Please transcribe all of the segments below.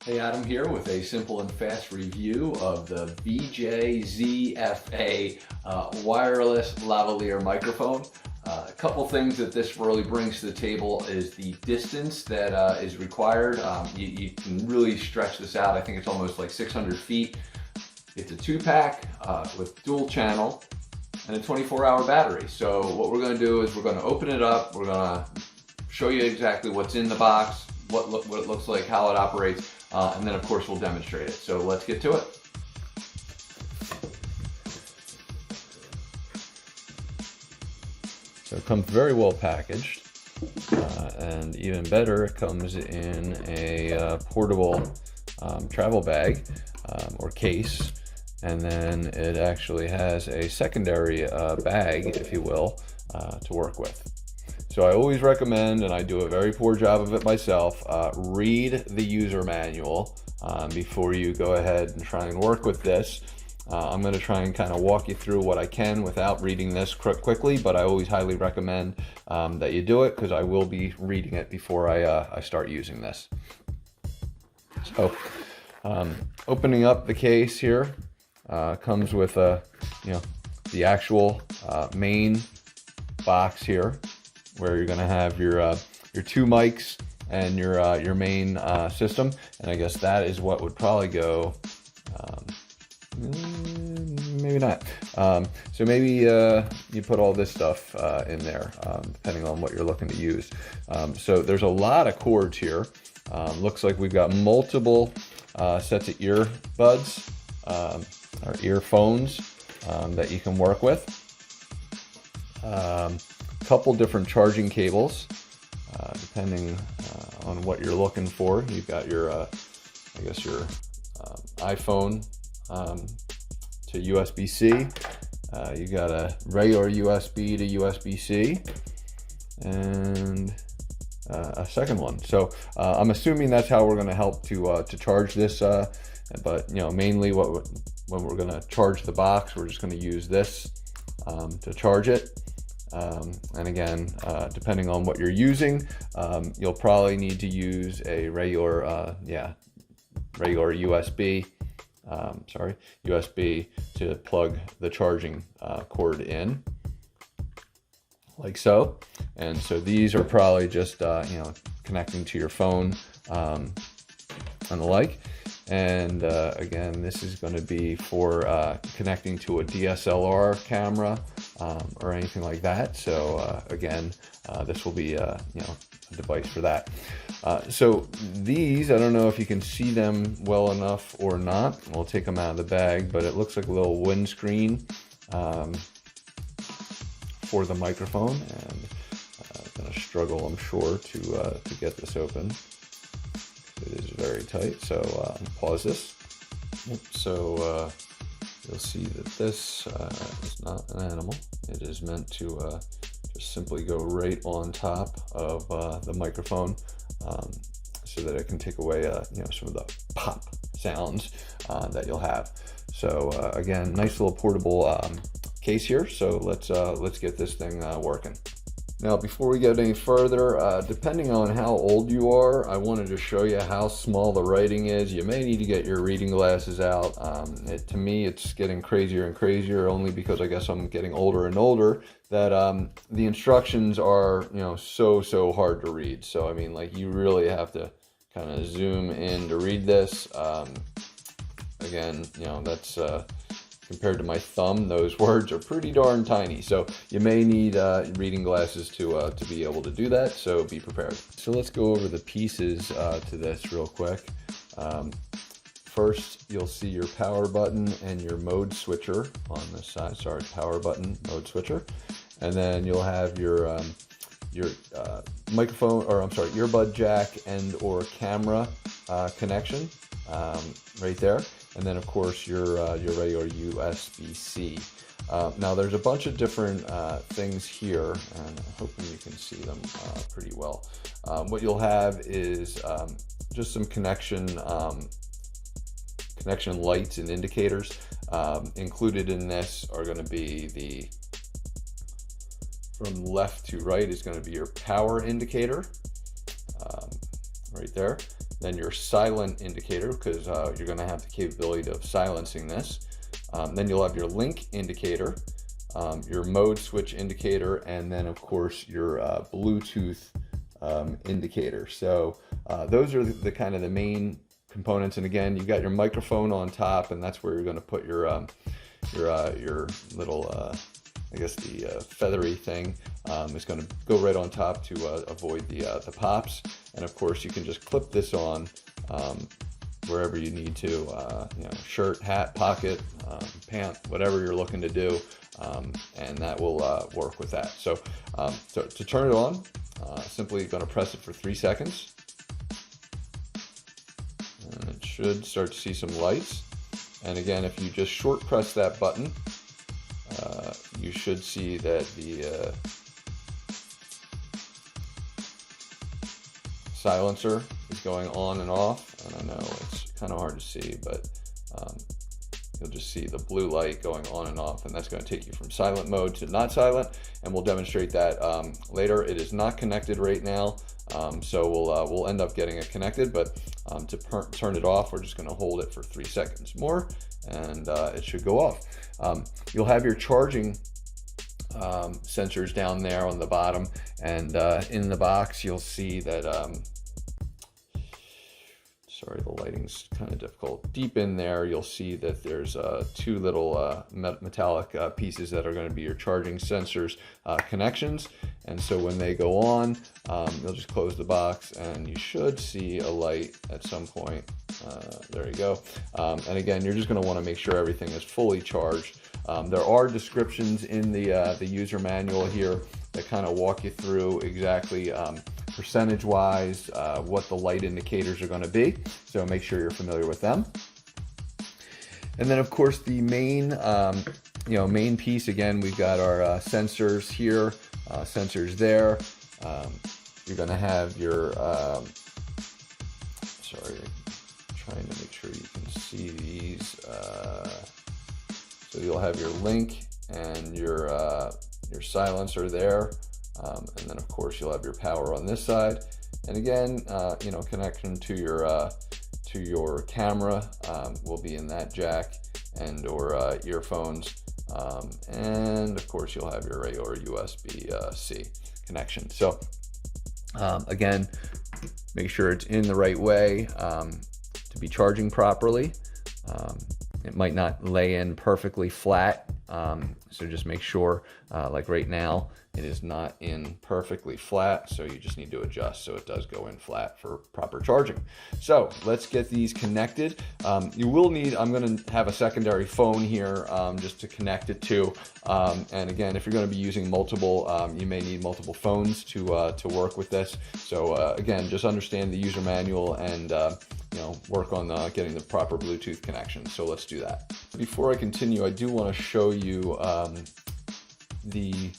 Hey, Adam here with a simple and fast review of the VJZFA Wireless Lavalier Microphone. A couple things that this really brings to the table is the distance that is required. You can really stretch this out. I think it's almost like 600 feet. It's a 2-pack with dual channel and a 24-hour battery. So what we're going to do is we're going to open it up. We're going to show you exactly what's in the box, what it looks like, how it operates. And then of course we'll demonstrate it. So let's get to it. So it comes very well packaged, and even better, it comes in a portable travel bag or case, and then it actually has a secondary bag, if you will, to work with. So I always recommend, and I do a very poor job of it myself, read the user manual before you go ahead and try and work with this. I'm going to try and kind of walk you through what I can without reading this quickly, but I always highly recommend that you do it, because I will be reading it before I start using this. So opening up the case here comes with the actual main box here, where you're going to have your 2 mics and your main system, and I guess that is what would probably go. Maybe not. So maybe you put all this stuff in there, depending on what you're looking to use. So there's a lot of cords here. Looks like we've got multiple sets of earbuds or earphones that you can work with. Couple different charging cables, depending on what you're looking for. You've got your, I guess your iPhone to USB-C. You got a regular USB to USB-C, and a second one. So I'm assuming that's how we're going to help to charge this. But mainly when we're going to charge the box, we're just going to use this to charge it. And again, depending on what you're using, you'll probably need to use a regular USB, USB to plug the charging cord in, like so. And so these are probably just connecting to your phone and the like. And again, this is going to be for connecting to a DSLR camera or anything like that. So again, this will be a device for that. So these, I don't know if you can see them well enough or not. We'll take them out of the bag, but it looks like a little windscreen for the microphone, and I'm going to struggle, I'm sure, to get this open. It is very tight, so pause this. So you'll see that this is not an animal. It is meant to just simply go right on top of the microphone, so that it can take away some of the pop sounds that you'll have. So again, nice little portable case here. So let's get this thing working. Now, before we get any further, depending on how old you are, I wanted to show you how small the writing is. You may need to get your reading glasses out. To me, it's getting crazier and crazier, only because I guess I'm getting older and older, that the instructions are, so hard to read. So, I mean, like, you really have to kind of zoom in to read this. Again, that's... compared to my thumb, those words are pretty darn tiny. So you may need reading glasses to be able to do that, so be prepared. So let's go over the pieces to this real quick. First, you'll see your power button and your mode switcher on this side. Sorry, power button, mode switcher. And then you'll have your microphone, or I'm sorry, earbud jack and or camera connection right there. And then of course your regular USB-C. Now there's a bunch of different things here, and I'm hoping you can see them pretty well. What you'll have is just some connection lights and indicators. Included in this are going to be from left to right is going to be your power indicator right there. then your silent indicator, because you're going to have the capability of silencing this. Then you'll have your link indicator, your mode switch indicator, and then of course your Bluetooth indicator. So those are the kind of the main components. And again, you got your microphone on top, and that's where you're going to put your little I guess the feathery thing is going to go right on top to avoid the pops. And of course you can just clip this on wherever you need to, you know, shirt, hat, pocket, pant, whatever you're looking to do, and that will work with that. So, to turn it on, simply going to press it for 3 seconds, and it should start to see some lights. And again, if you just short press that button, you should see that the silencer is going on and off. And I know it's kind of hard to see, but you'll just see the blue light going on and off, and that's going to take you from silent mode to not silent, and we'll demonstrate that later. It is not connected right now, so we'll end up getting it connected, but to turn it off, we're just going to hold it for 3 seconds more, and it should go off. You'll have your charging sensors down there on the bottom, and in the box you'll see that sorry, the lighting's kind of difficult. Deep in there, you'll see that there's 2 little metallic pieces that are going to be your charging sensors connections. And so when they go on, you'll just close the box, and you should see a light at some point. There you go. And again, you're just going to want to make sure everything is fully charged. There are descriptions in the user manual here that kind of walk you through exactly percentage-wise what the light indicators are going to be. So make sure you're familiar with them. And then of course the main main piece, again, we've got our sensors here, sensors there. You're going to have your sorry, trying to make sure you can see these. So you'll have your link and your silencer there, and then of course you'll have your power on this side. And again, connection to your camera will be in that jack and or earphones, and of course you'll have your regular USB-C connection. So again, make sure it's in the right way to be charging properly. It might not lay in perfectly flat, so just make sure, like right now, it is not in perfectly flat, so you just need to adjust so it does go in flat for proper charging. So let's get these connected. You will need, I'm going to have a secondary phone here just to connect it to, and again, if you're going to be using multiple, you may need multiple phones to work with this. So again, just understand the user manual and work on getting the proper Bluetooth connection. So let's do that. Before I continue, I do want to show you the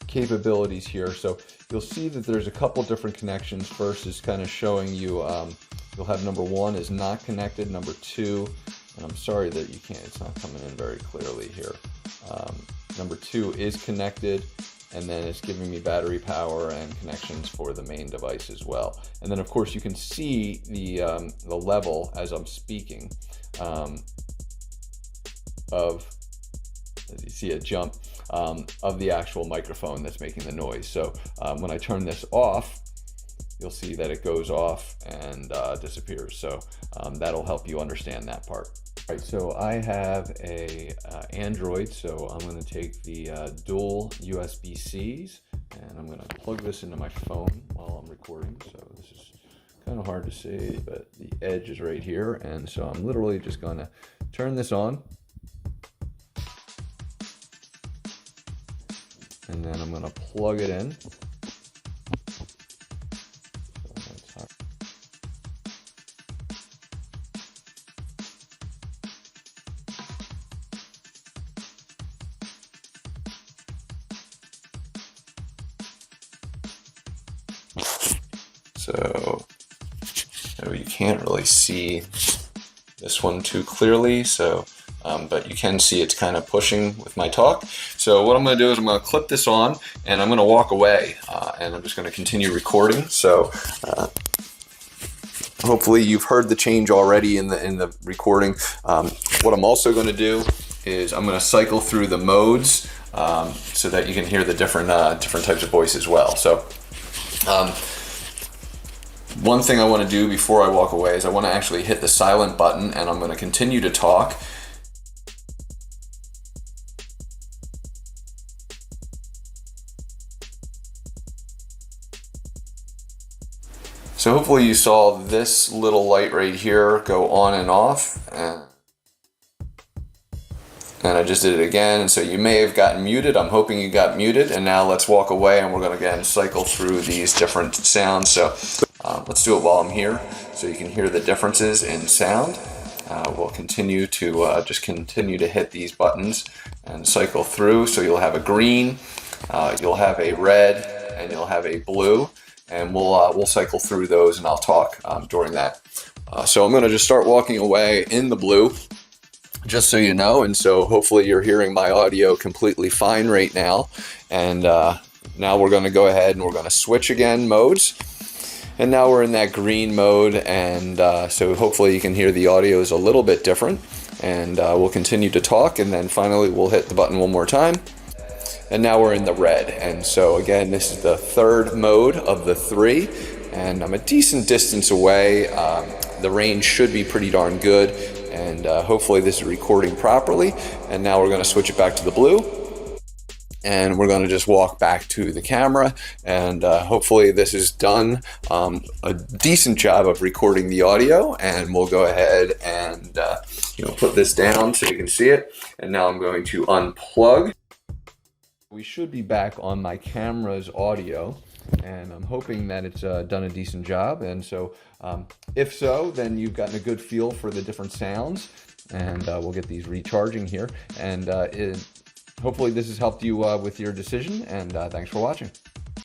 capabilities here. So you'll see that there's a couple different connections. First is kind of showing you, you'll have number 1 is not connected, number 2, and I'm sorry that you can't, it's not coming in very clearly here. Number 2 is connected, and then it's giving me battery power and connections for the main device as well. And then of course you can see the level as I'm speaking as you see a jump of the actual microphone that's making the noise. So when I turn this off, you'll see that it goes off and disappears. So that'll help you understand that part. All right, so I have a Android, so I'm going to take the dual USB-Cs, and I'm going to plug this into my phone while I'm recording. So this is kind of hard to see, but the edge is right here, and so I'm literally just going to turn this on, and then I'm going to plug it in. So you can't really see this one too clearly, so but you can see it's kind of pushing with my talk. So what I'm going to do is I'm going to clip this on, and I'm going to walk away, and I'm just going to continue recording. So Hopefully you've heard the change already in the recording. What I'm also going to do is I'm going to cycle through the modes so that you can hear the different types of voice as well. So one thing I want to do before I walk away is I want to actually hit the silent button, and I'm going to continue to talk. So hopefully you saw this little light right here go on and off, and I just did it again, and so you may have gotten muted. I'm hoping you got muted, and now let's walk away and we're going to again cycle through these different sounds. So let's do it while I'm here so you can hear the differences in sound. We'll continue to just continue to hit these buttons and cycle through. So you'll have a green, you'll have a red, and you'll have a blue. And we'll cycle through those, and I'll talk during that. So I'm going to just start walking away in the blue, just so you know. And so hopefully you're hearing my audio completely fine right now. And now we're going to go ahead and we're going to switch again modes. And now we're in that green mode, and so hopefully you can hear the audio is a little bit different. And we'll continue to talk, and then finally we'll hit the button one more time. And now we're in the red. And so again, this is the third mode of the 3, and I'm a decent distance away. The range should be pretty darn good, and hopefully this is recording properly. And now we're going to switch it back to the blue, and we're going to just walk back to the camera, and hopefully this has done a decent job of recording the audio. And we'll go ahead and put this down so you can see it. And now I'm going to unplug. We should be back on my camera's audio, and I'm hoping that it's done a decent job. And so if so, then you've gotten a good feel for the different sounds, and we'll get these recharging here. And hopefully this has helped you with your decision, and thanks for watching.